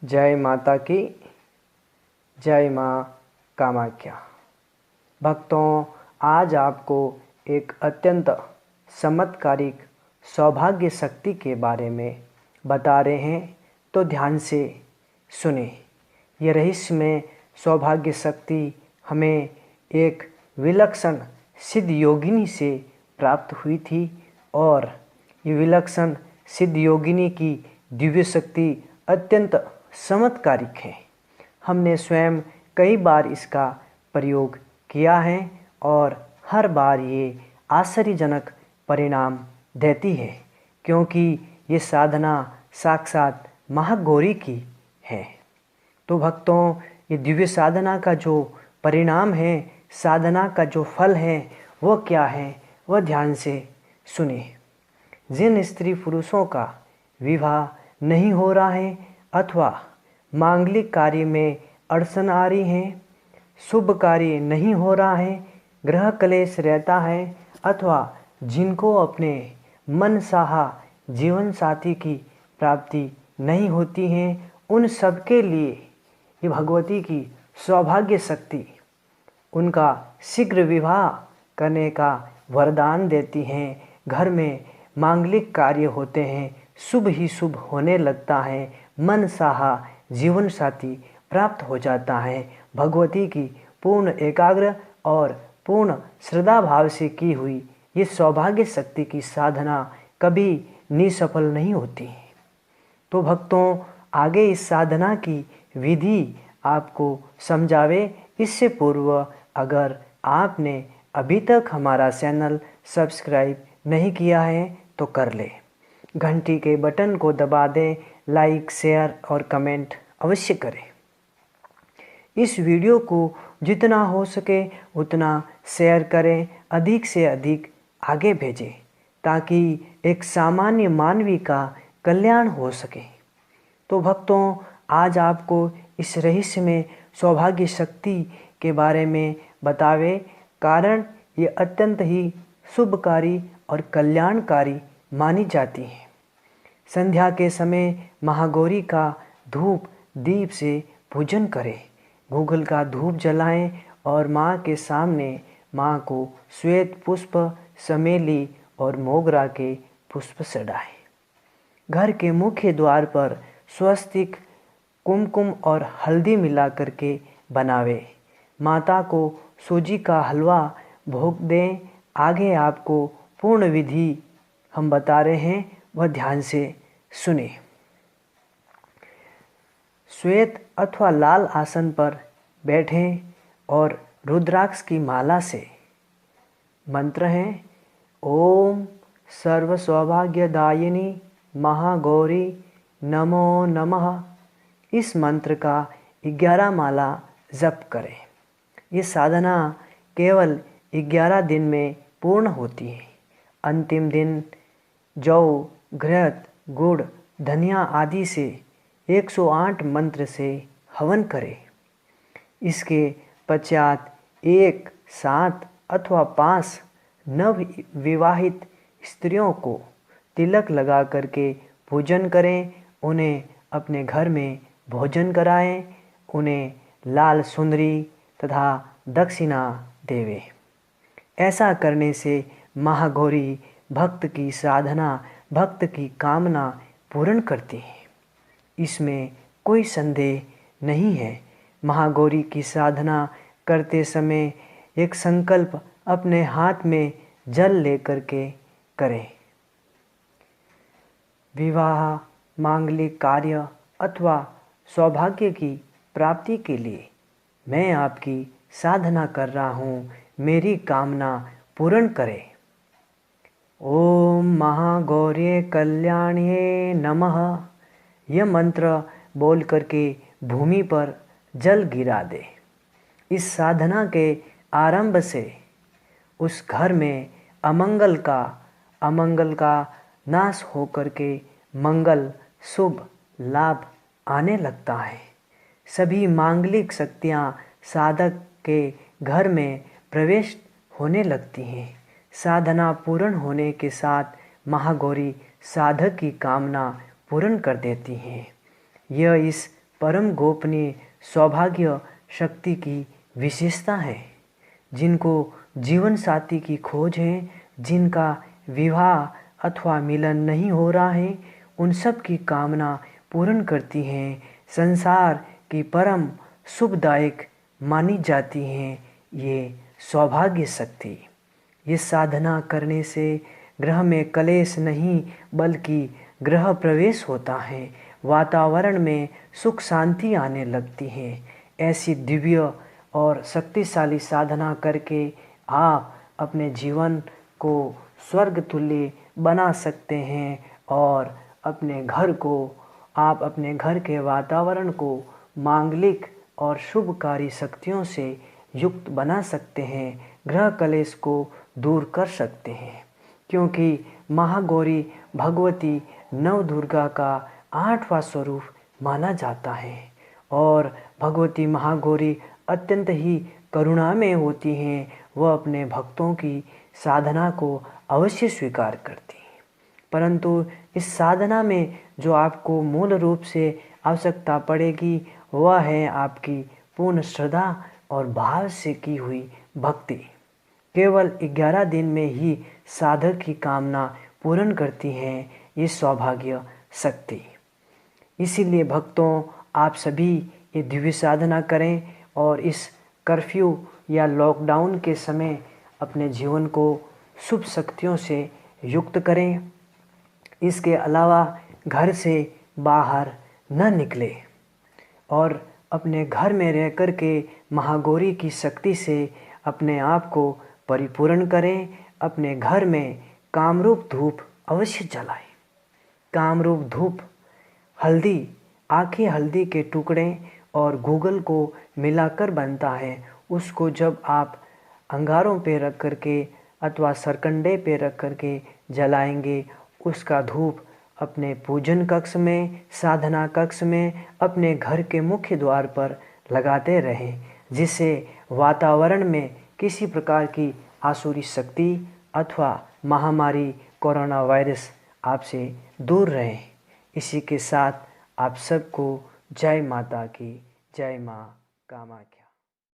जय माता की। जय माँ कामाख्या। भक्तों, आज आपको एक अत्यंत चमत्कारिक सौभाग्य शक्ति के बारे में बता रहे हैं, तो ध्यान से सुने। यह रहस्यमय सौभाग्य शक्ति हमें एक विलक्षण सिद्ध योगिनी से प्राप्त हुई थी और ये विलक्षण सिद्ध योगिनी की दिव्य शक्ति अत्यंत चमत्कारिक है। हमने स्वयं कई बार इसका प्रयोग किया है और हर बार ये आश्चर्यजनक परिणाम देती है, क्योंकि ये साधना साक्षात महागौरी की है। तो भक्तों, ये दिव्य साधना का जो परिणाम है, साधना का जो फल है, वह क्या है, वह ध्यान से सुने। जिन स्त्री पुरुषों का विवाह नहीं हो रहा है अथवा मांगलिक कार्य में अड़चन आ रही है, शुभ कार्य नहीं हो रहा है, ग्रह क्लेश रहता है, अथवा जिनको अपने मनचाहा जीवन साथी की प्राप्ति नहीं होती है, उन सब के लिए ये भगवती की सौभाग्य शक्ति उनका शीघ्र विवाह करने का वरदान देती हैं। घर में मांगलिक कार्य होते हैं, शुभ ही शुभ होने लगता है, मनचाहा जीवन साथी प्राप्त हो जाता है। भगवती की पूर्ण एकाग्र और पूर्ण श्रद्धा भाव से की हुई ये सौभाग्य शक्ति की साधना कभी निसफल नहीं होती। तो भक्तों, आगे इस साधना की विधि आपको समझावे इससे पूर्व अगर आपने अभी तक हमारा चैनल सब्सक्राइब नहीं किया है तो कर ले, घंटी के बटन को दबा दें, लाइक शेयर और कमेंट अवश्य करें। इस वीडियो को जितना हो सके उतना शेयर करें, अधिक से अधिक आगे भेजें, ताकि एक सामान्य मानवी का कल्याण हो सके। तो भक्तों, आज आपको इस रहस्य में सौभाग्य शक्ति के बारे में बतावे, कारण ये अत्यंत ही शुभकारी और कल्याणकारी मानी जाती है। संध्या के समय महागौरी का धूप दीप से पूजन करें, गूगल का धूप जलाएं और माँ के सामने माँ को श्वेत पुष्प, चमेली और मोगरा के पुष्प चढ़ाएं। घर के मुख्य द्वार पर स्वस्तिक, कुमकुम और हल्दी मिला करके बनावे। माता को सूजी का हलवा भोग दें। आगे आपको पूर्ण विधि हम बता रहे हैं, वह ध्यान से सुने। श्वेत अथवा लाल आसन पर बैठें और रुद्राक्ष की माला से मंत्र है, ओम सर्व सौभाग्यदायिनी महागौरी नमो नमः। इस मंत्र का 11 माला जप करें। ये साधना केवल 11 दिन में पूर्ण होती है। अंतिम दिन जौ, घृत, गुड़, धनिया आदि से 108 मंत्र से हवन करें। इसके पश्चात 1, 7 अथवा 5 नव विवाहित स्त्रियों को तिलक लगा करके पूजन करें। उन्हें अपने घर में भोजन कराएं, उन्हें लाल सुंदरी तथा दक्षिणा देवे। ऐसा करने से महागौरी भक्त की साधना, भक्त की कामना पूर्ण करती है। इसमें कोई संदेह नहीं है। महागौरी की साधना करते समय एक संकल्प अपने हाथ में जल लेकर के करें। विवाह, मांगलिक कार्य अथवा सौभाग्य की प्राप्ति के लिए मैं आपकी साधना कर रहा हूँ, मेरी कामना पूर्ण करें। ओम महागौर्ये कल्याण्ये नमः। यह मंत्र बोल करके भूमि पर जल गिरा दे। इस साधना के आरंभ से उस घर में अमंगल का नाश हो करके मंगल, शुभ, लाभ आने लगता है। सभी मांगलिक शक्तियाँ साधक के घर में प्रवेश होने लगती हैं। साधना पूर्ण होने के साथ महागौरी साधक की कामना पूर्ण कर देती हैं। यह इस परम गोपनीय सौभाग्य शक्ति की विशेषता है। जिनको जीवन साथी की खोज है, जिनका विवाह अथवा मिलन नहीं हो रहा है, उन सब की कामना पूर्ण करती हैं। संसार की परम शुभदायक मानी जाती हैं ये सौभाग्य शक्ति। ये साधना करने से ग्रह में कलेश नहीं बल्कि ग्रह प्रवेश होता है। वातावरण में सुख शांति आने लगती है। ऐसी दिव्य और शक्तिशाली साधना करके आप अपने जीवन को स्वर्ग तुल्य बना सकते हैं और अपने घर के वातावरण को मांगलिक और शुभकारी शक्तियों से युक्त बना सकते हैं। ग्रह कलेश को दूर कर सकते हैं, क्योंकि महागौरी भगवती नवदुर्गा का 8वां स्वरूप माना जाता है और भगवती महागौरी अत्यंत ही करुणामय होती हैं। वह अपने भक्तों की साधना को अवश्य स्वीकार करती हैं, परंतु इस साधना में जो आपको मूल रूप से आवश्यकता पड़ेगी वह है आपकी पूर्ण श्रद्धा और भाव से की हुई भक्ति। केवल 11 दिन में ही साधक की कामना पूर्ण करती हैं ये सौभाग्य शक्ति। इसीलिए भक्तों, आप सभी ये दिव्य साधना करें और इस कर्फ्यू या लॉकडाउन के समय अपने जीवन को शुभ शक्तियों से युक्त करें। इसके अलावा घर से बाहर न निकले और अपने घर में रह कर के महागौरी की शक्ति से अपने आप को परिपूर्ण करें। अपने घर में कामरूप धूप अवश्य जलाएं। कामरूप धूप हल्दी, आखे हल्दी के टुकड़े और गूगल को मिलाकर बनता है। उसको जब आप अंगारों पे रख कर के अथवा सरकंडे पे रख कर के जलाएंगे, उसका धूप अपने पूजन कक्ष में, साधना कक्ष में, अपने घर के मुख्य द्वार पर लगाते रहें, जिससे वातावरण में किसी प्रकार की आसुरी शक्ति अथवा महामारी कोरोना वायरस आपसे दूर रहे। इसी के साथ आप सबको जय माता की, जय माँ कामाख्या।